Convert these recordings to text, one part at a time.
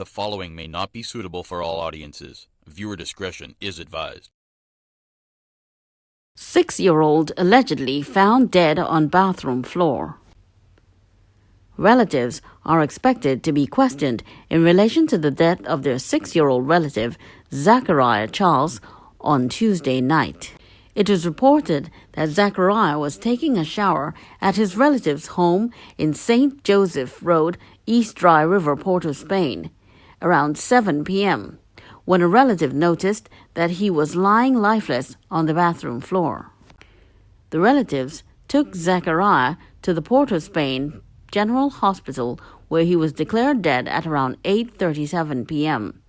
The following may not be suitable for all audiences. Viewer discretion is advised. 6-year-old allegedly found dead on bathroom floor. Relatives are expected to be questioned in relation to the death of their 6-year-old relative, Zachariah Charles, on Tuesday night. It was reported that Zachariah was taking a shower at his relative's home in St. Joseph Road, East Dry River, Port of Spain, around 7 p.m., when a relative noticed that he was lying lifeless on the bathroom floor. The relatives took Zachariah to the Port of Spain General Hospital, where he was declared dead at around 8:37 p.m.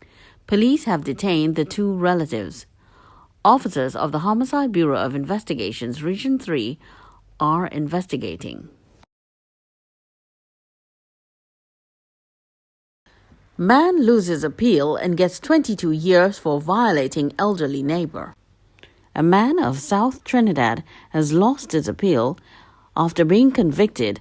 Police have detained the two relatives. Officers of the Homicide Bureau of Investigations Region 3 are investigating. Man loses appeal and gets 22 years for violating elderly neighbour. A man of South Trinidad has lost his appeal after being convicted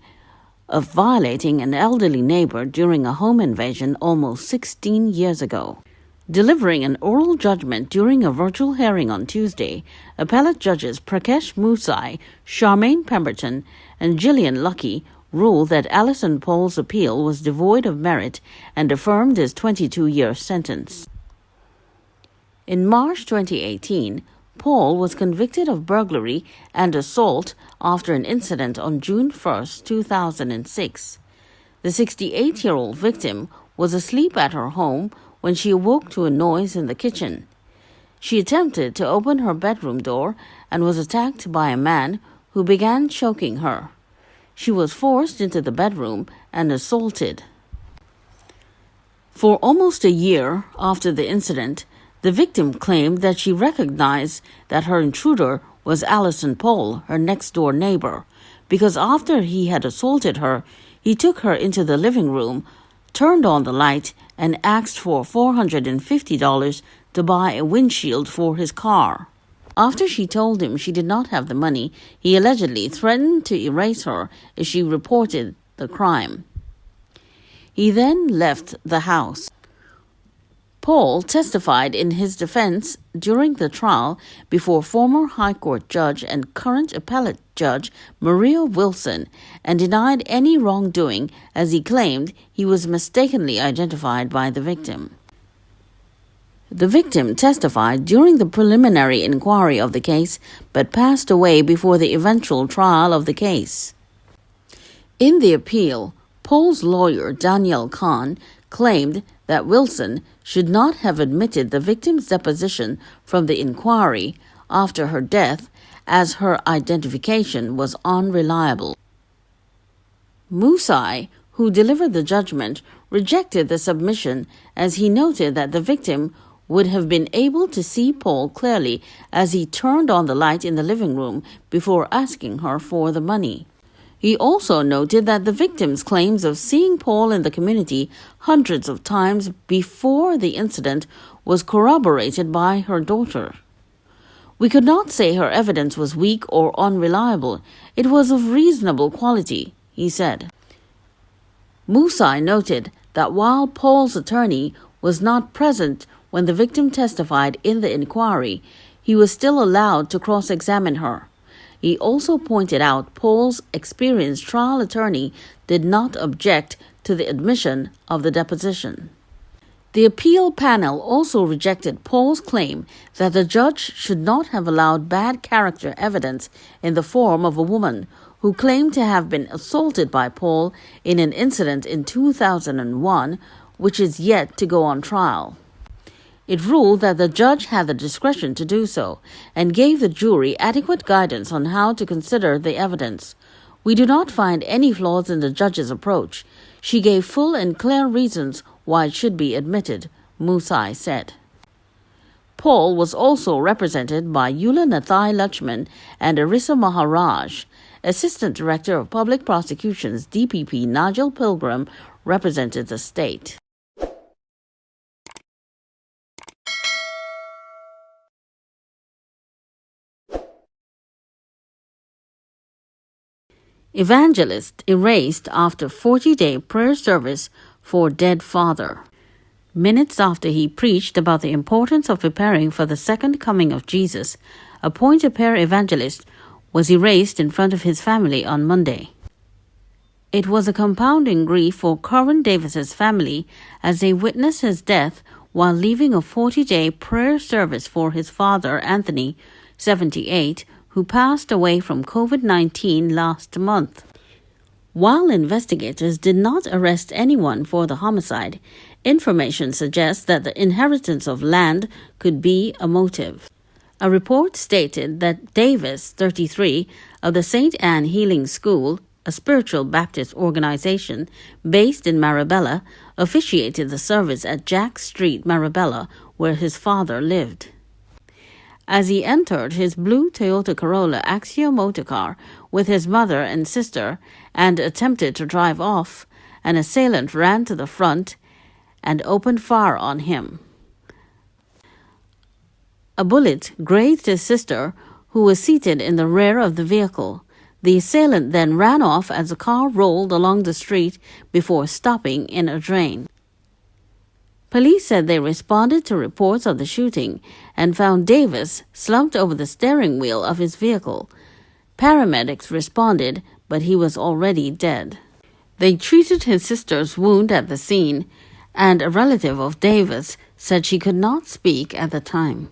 of violating an elderly neighbour during a home invasion almost 16 years ago. Delivering an oral judgment during a virtual hearing on Tuesday, appellate judges Prakesh Musai, Charmaine Pemberton, and Gillian Lucky ruled that Alison Paul's appeal was devoid of merit and affirmed his 22-year sentence. In March 2018, Paul was convicted of burglary and assault after an incident on June 1, 2006. The 68-year-old victim was asleep at her home when she awoke to a noise in the kitchen. She attempted to open her bedroom door and was attacked by a man who began choking her. She was forced into the bedroom and assaulted. For almost a year after the incident, the victim claimed that she recognized that her intruder was Alison Paul, her next-door neighbor, because after he had assaulted her, he took her into the living room, turned on the light, and asked for $450 to buy a windshield for his car. After she told him she did not have the money, he allegedly threatened to erase her if she reported the crime. He then left the house. Paul testified in his defense during the trial before former High Court judge and current appellate judge Maria Wilson and denied any wrongdoing, as he claimed he was mistakenly identified by the victim. The victim testified during the preliminary inquiry of the case but passed away before the eventual trial of the case. In the appeal, Paul's lawyer Daniel Khan claimed that Wilson should not have admitted the victim's deposition from the inquiry after her death, as her identification was unreliable. Musai, who delivered the judgment, rejected the submission, as he noted that the victim would have been able to see Paul clearly as he turned on the light in the living room before asking her for the money. He also noted that the victim's claims of seeing Paul in the community hundreds of times before the incident was corroborated by her daughter. We could not say her evidence was weak or unreliable. It was of reasonable quality, he said. Musai noted that while Paul's attorney was not present when the victim testified in the inquiry, he was still allowed to cross-examine her. He also pointed out Paul's experienced trial attorney did not object to the admission of the deposition. The appeal panel also rejected Paul's claim that the judge should not have allowed bad character evidence in the form of a woman who claimed to have been assaulted by Paul in an incident in 2001, which is yet to go on trial. It ruled that the judge had the discretion to do so and gave the jury adequate guidance on how to consider the evidence. We do not find any flaws in the judge's approach. She gave full and clear reasons why it should be admitted, Musai said. Paul was also represented by Eula Nathai Lachman and Arissa Maharaj. Assistant Director of Public Prosecutions, DPP Nigel Pilgrim, represented the state. Evangelist erased after 40-day prayer service for dead father. Minutes after he preached about the importance of preparing for the second coming of Jesus, a point-a-pair evangelist was erased in front of his family on Monday. It was a compounding grief for Corin Davis's family as they witnessed his death while leaving a 40-day prayer service for his father, Anthony, 78, who passed away from COVID-19 last month. While investigators did not arrest anyone for the homicide, information suggests that the inheritance of land could be a motive. A report stated that Davis, 33, of the St. Anne Healing School, a spiritual Baptist organization based in Marabella, officiated the service at Jack Street, Marabella, where his father lived. As he entered his blue Toyota Corolla Axio motorcar with his mother and sister and attempted to drive off, an assailant ran to the front and opened fire on him. A bullet grazed his sister, who was seated in the rear of the vehicle. The assailant then ran off as the car rolled along the street before stopping in a drain. Police said they responded to reports of the shooting and found Davis slumped over the steering wheel of his vehicle. Paramedics responded, but he was already dead. They treated his sister's wound at the scene, and a relative of Davis said she could not speak at the time.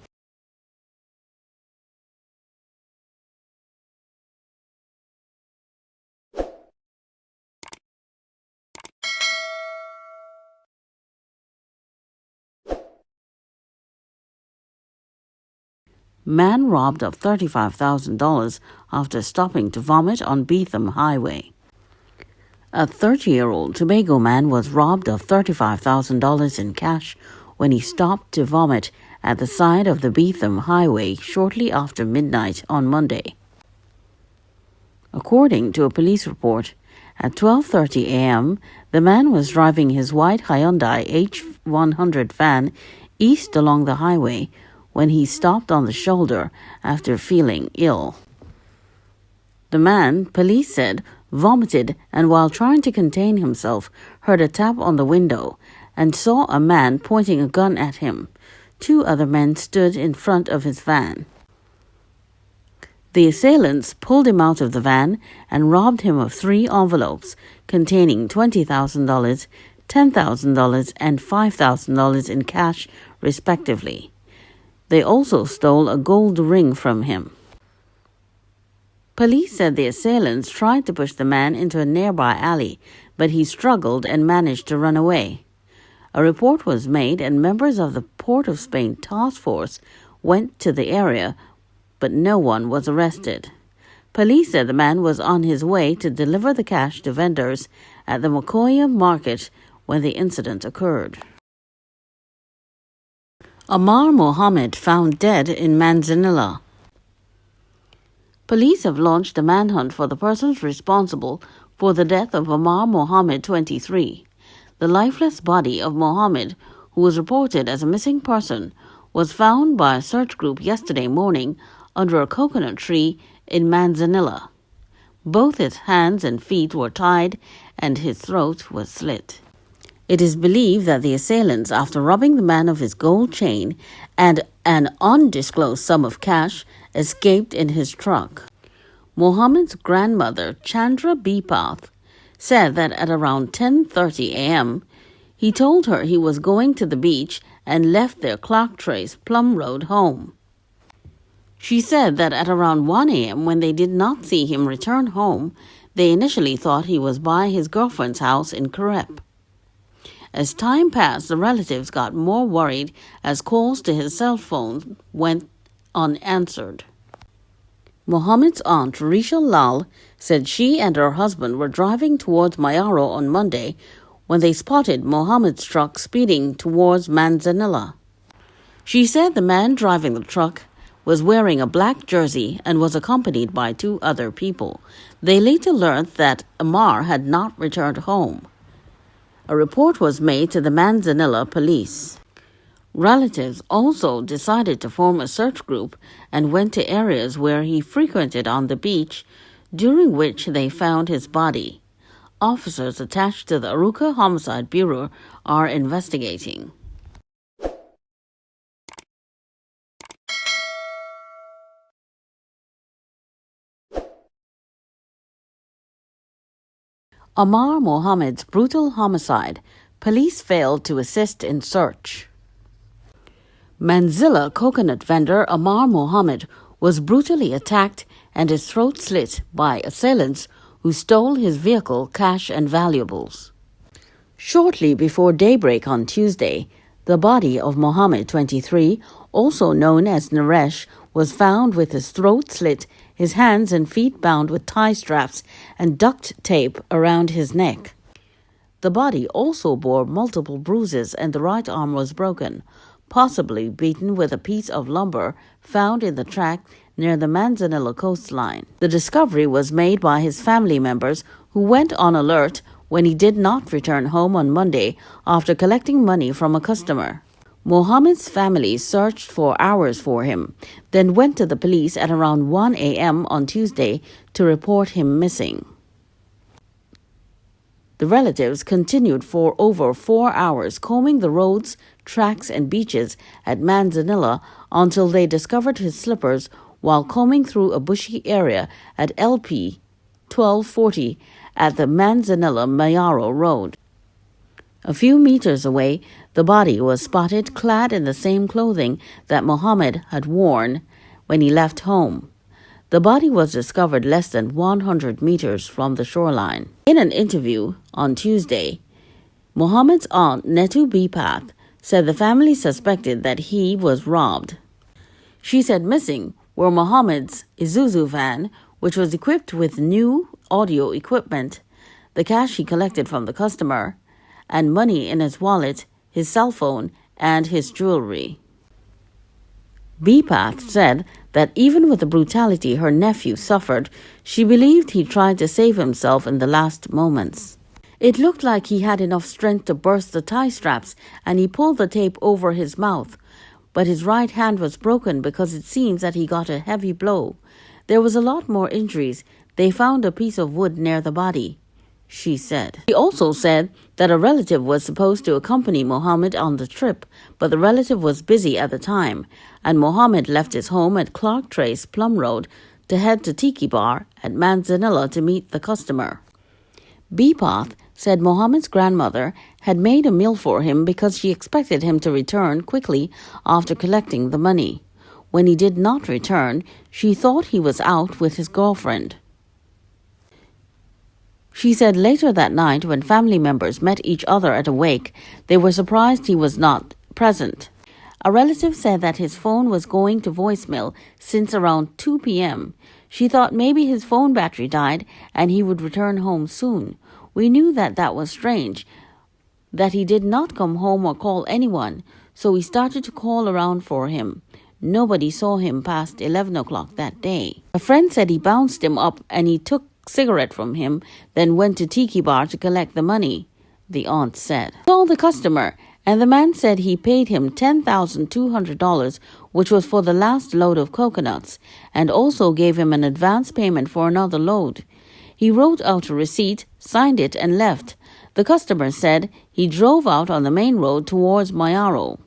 Man robbed of $35,000 after stopping to vomit on Beetham Highway. A 30-year-old Tobago man was robbed of $35,000 in cash when he stopped to vomit at the side of the Beetham Highway shortly after midnight on Monday. According to a police report, at 12:30 a.m., the man was driving his white Hyundai H100 van east along the highway when he stopped on the shoulder after feeling ill. The man, police said, vomited and while trying to contain himself, heard a tap on the window and saw a man pointing a gun at him. 2 other men stood in front of his van. The assailants pulled him out of the van and robbed him of 3 envelopes containing $20,000, $10,000, and $5,000 in cash, respectively. They also stole a gold ring from him. Police said the assailants tried to push the man into a nearby alley, but he struggled and managed to run away. A report was made and members of the Port of Spain task force went to the area, but no one was arrested. Police said the man was on his way to deliver the cash to vendors at the Mokoya market when the incident occurred. Amar Mohammed found dead in Manzanilla. Police have launched a manhunt for the persons responsible for the death of Amar Mohammed, 23. The lifeless body of Mohammed, who was reported as a missing person, was found by a search group yesterday morning under a coconut tree in Manzanilla. Both his hands and feet were tied and his throat was slit. It is believed that the assailants, after robbing the man of his gold chain and an undisclosed sum of cash, escaped in his truck. Mohammed's grandmother, Chandra Bipath, said that at around 10:30 a.m., he told her he was going to the beach and left their Clark Trace Plum Road home. She said that at around 1 a.m., when they did not see him return home, they initially thought he was by his girlfriend's house in Carep. As time passed, the relatives got more worried as calls to his cell phone went unanswered. Mohammed's aunt, Rishal Lal, said she and her husband were driving towards Mayaro on Monday when they spotted Mohammed's truck speeding towards Manzanilla. She said the man driving the truck was wearing a black jersey and was accompanied by 2 other people. They later learned that Amar had not returned home. A report was made to the Manzanilla police. Relatives also decided to form a search group and went to areas where he frequented on the beach, during which they found his body. Officers attached to the Aruca Homicide Bureau are investigating. Amar Mohammed's brutal homicide. Police failed to assist in search. Manzanilla coconut vendor Amar Mohammed was brutally attacked and his throat slit by assailants who stole his vehicle, cash and valuables. Shortly before daybreak on Tuesday, the body of Mohammed, 23, also known as Naresh, was found with his throat slit, his hands and feet bound with tie straps and duct tape around his neck. The body also bore multiple bruises and the right arm was broken, possibly beaten with a piece of lumber found in the track near the Manzanilla coastline. The discovery was made by his family members who went on alert when he did not return home on Monday after collecting money from a customer. Mohammed's family searched for hours for him, then went to the police at around 1 a.m. on Tuesday to report him missing. The relatives continued for over 4 hours combing the roads, tracks and beaches at Manzanilla until they discovered his slippers while combing through a bushy area at LP 1240 at the Manzanilla-Mayaro Road. A few meters away, the body was spotted clad in the same clothing that Mohammed had worn when he left home. The body was discovered less than 100 meters from the shoreline. In an interview on Tuesday, Mohammed's aunt, Netu Bipath, said the family suspected that he was robbed. She said missing were Mohammed's Isuzu van, which was equipped with new audio equipment, the cash he collected from the customer, and money in his wallet, his cell phone, and his jewelry. Bipath said that even with the brutality her nephew suffered, she believed he tried to save himself in the last moments. It looked like he had enough strength to burst the tie straps and he pulled the tape over his mouth, but his right hand was broken because it seems that he got a heavy blow. There was a lot more injuries. They found a piece of wood near the body, she said. She also said that a relative was supposed to accompany Mohammed on the trip, but the relative was busy at the time, and Mohammed left his home at Clark Trace, Plum Road, to head to Tiki Bar at Manzanilla to meet the customer. Bipath said Mohammed's grandmother had made a meal for him because she expected him to return quickly after collecting the money. When he did not return, she thought he was out with his girlfriend. She said later that night, when family members met each other at a wake, they were surprised he was not present. A relative said that his phone was going to voicemail since around 2 p.m. She thought maybe his phone battery died and he would return home soon. We knew that that was strange, that he did not come home or call anyone, so we started to call around for him. Nobody saw him past 11 o'clock that day. A friend said he bounced him up and he took cigarette from him, then went to Tiki Bar to collect the money, the aunt said. He called the customer, and the man said he paid him $10,200, which was for the last load of coconuts, and also gave him an advance payment for another load. He wrote out a receipt, signed it, and left. The customer said he drove out on the main road towards Mayaro,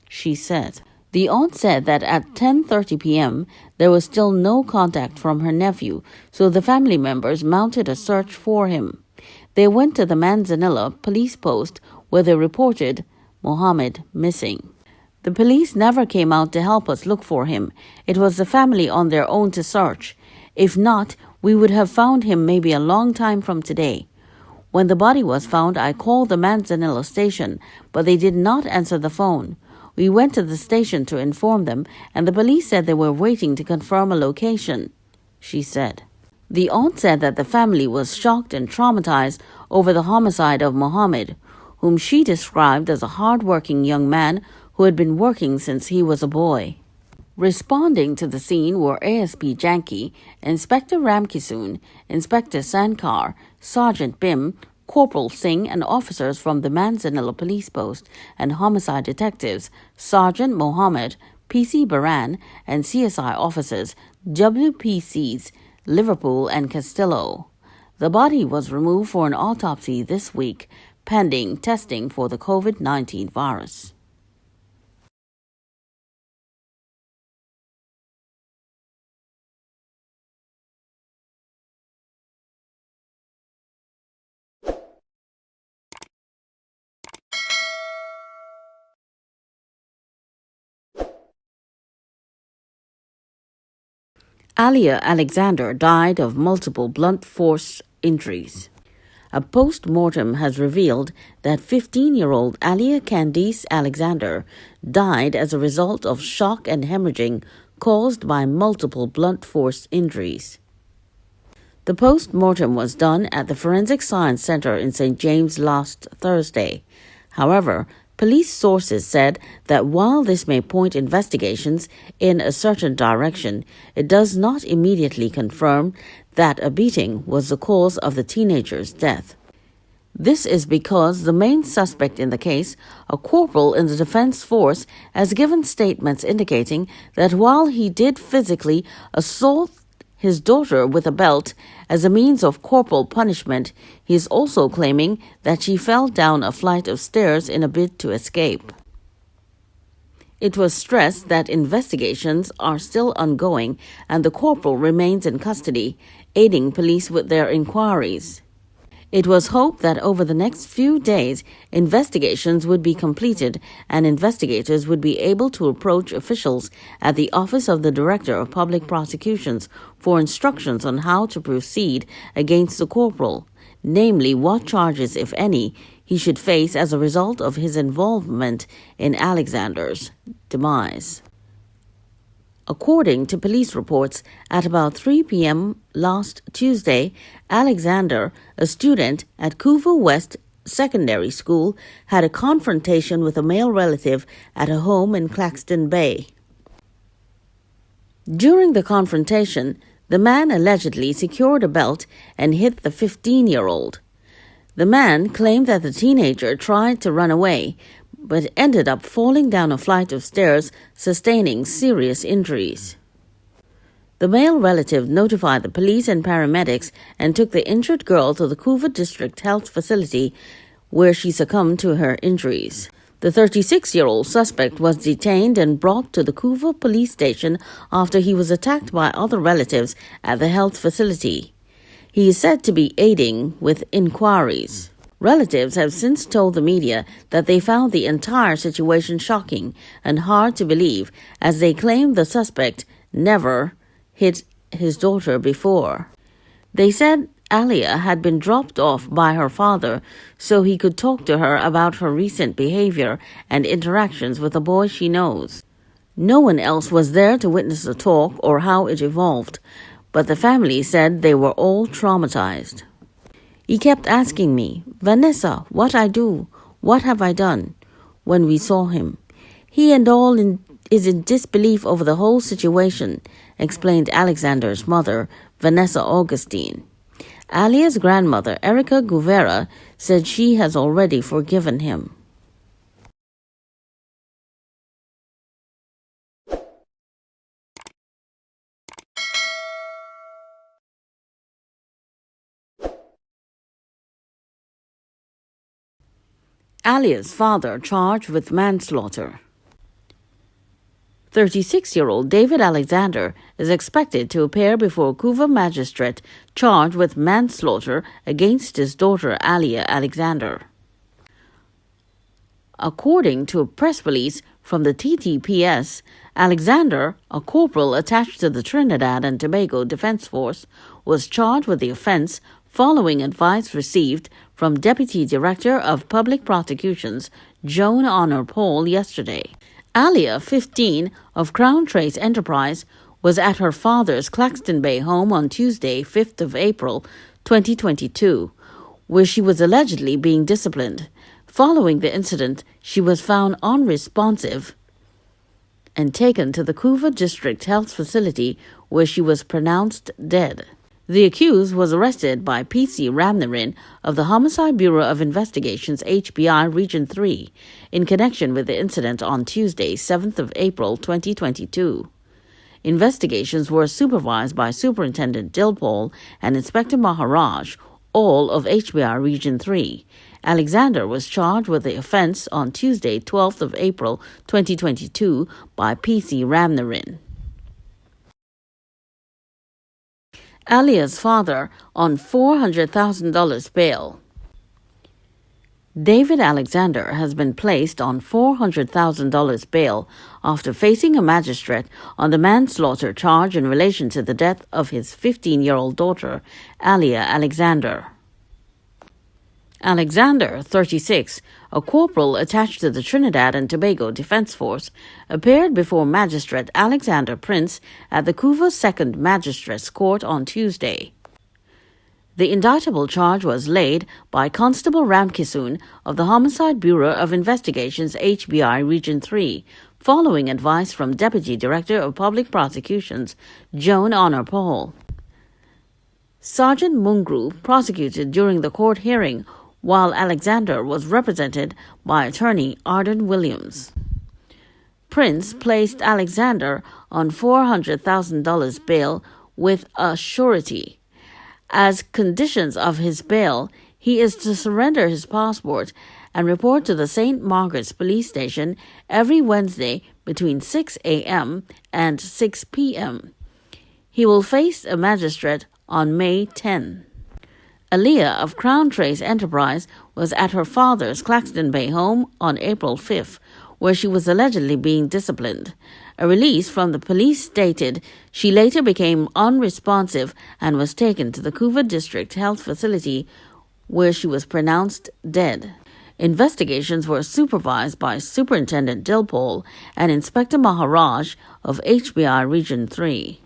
she said. The aunt said that at 10:30 p.m. there was still no contact from her nephew, so the family members mounted a search for him. They went to the Manzanilla police post where they reported Mohammed missing. The police never came out to help us look for him. It was the family on their own to search. If not, we would have found him maybe a long time from today. When the body was found, I called the Manzanilla station, but they did not answer the phone. We went to the station to inform them, and the police said they were waiting to confirm a location, she said. The aunt said that the family was shocked and traumatized over the homicide of Mohammed, whom she described as a hard-working young man who had been working since he was a boy. Responding to the scene were ASP Janki, Inspector Ramkisoon, Inspector Sankar, Sergeant Bim, Corporal Singh, and officers from the Manzanilla Police Post and homicide detectives, Sergeant Mohammed, PC Baran, and CSI officers, WPCs, Liverpool and Castillo. The body was removed for an autopsy this week, pending testing for the COVID-19 virus. Aaliyah Alexander died of multiple blunt force injuries. A post-mortem has revealed that 15-year-old Alliyah Candice Alexander died as a result of shock and hemorrhaging caused by multiple blunt force injuries. The post-mortem was done at the Forensic Science Center in St. James last Thursday. However, police sources said that while this may point investigations in a certain direction, it does not immediately confirm that a beating was the cause of the teenager's death. This is because the main suspect in the case, a corporal in the defense force, has given statements indicating that while he did physically assault his daughter with a belt as a means of corporal punishment, he is also claiming that she fell down a flight of stairs in a bid to escape. It was stressed that investigations are still ongoing and the corporal remains in custody, aiding police with their inquiries. It was hoped that over the next few days, investigations would be completed and investigators would be able to approach officials at the Office of the Director of Public Prosecutions for instructions on how to proceed against the corporal, namely what charges, if any, he should face as a result of his involvement in Alexander's demise. According to police reports, at about 3 p.m. last Tuesday, Alexander, a student at Couva West Secondary School, had a confrontation with a male relative at a home in Claxton Bay. During the confrontation, the man allegedly secured a belt and hit the 15-year-old. The man claimed that the teenager tried to run away, but ended up falling down a flight of stairs, sustaining serious injuries. The male relative notified the police and paramedics and took the injured girl to the Couva District Health Facility, where she succumbed to her injuries. The 36-year-old suspect was detained and brought to the Couva police station after he was attacked by other relatives at the health facility. He is said to be aiding with inquiries. Relatives have since told the media that they found the entire situation shocking and hard to believe, as they claim the suspect never hit his daughter before. They said Alliyah had been dropped off by her father so he could talk to her about her recent behavior and interactions with a boy she knows. No one else was there to witness the talk or how it evolved, but the family said they were all traumatized. He kept asking me, "Vanessa, what I do? What have I done?" when we saw him. He and all is in disbelief over the whole situation, explained Alexander's mother, Vanessa Augustine. Alliyah's grandmother, Erica Guvera, said she has already forgiven him. Alliyah's father charged with manslaughter. 36-year-old David Alexander is expected to appear before a Couva magistrate charged with manslaughter against his daughter Alliyah Alexander. According to a press release from the TTPS, Alexander, a corporal attached to the Trinidad and Tobago Defense Force, was charged with the offense following advice received from Deputy Director of Public Prosecutions Joan Honor Paul yesterday. Alliyah, 15, of Crown Trace Enterprise, was at her father's Claxton Bay home on Tuesday, 5th of April, 2022, where she was allegedly being disciplined. Following the incident, she was found unresponsive and taken to the Couva District Health Facility, where she was pronounced dead. The accused was arrested by PC Ramnarin of the Homicide Bureau of Investigations HBI Region 3 in connection with the incident on Tuesday, 7th of April 2022. Investigations were supervised by Superintendent Dilpole and Inspector Maharaj, all of HBI Region 3. Alexander was charged with the offense on Tuesday, 12th of April 2022 by PC Ramnarin. Alliyah's father on $400,000 bail. David Alexander has been placed on $400,000 bail after facing a magistrate on the manslaughter charge in relation to the death of his 15-year-old daughter, Alliyah Alexander. Alexander, 36, a corporal attached to the Trinidad and Tobago Defense Force, appeared before Magistrate Alexander Prince at the Couva 2nd Magistrates Court on Tuesday. The indictable charge was laid by Constable Ramkisoon of the Homicide Bureau of Investigations HBI Region 3, following advice from Deputy Director of Public Prosecutions Joan Honor Paul. Sergeant Mungru prosecuted during the court hearing, while Alexander was represented by attorney Arden Williams. Prince placed Alexander on $400,000 bail with a surety. As conditions of his bail, he is to surrender his passport and report to the St. Margaret's Police Station every Wednesday between 6 a.m. and 6 p.m. He will face a magistrate on May 10. Aaliyah of Crown Trace Enterprise was at her father's Claxton Bay home on April 5th, where she was allegedly being disciplined. A release from the police stated she later became unresponsive and was taken to the Couva District Health Facility, where she was pronounced dead. Investigations were supervised by Superintendent Dilpole and Inspector Maharaj of HBI Region 3.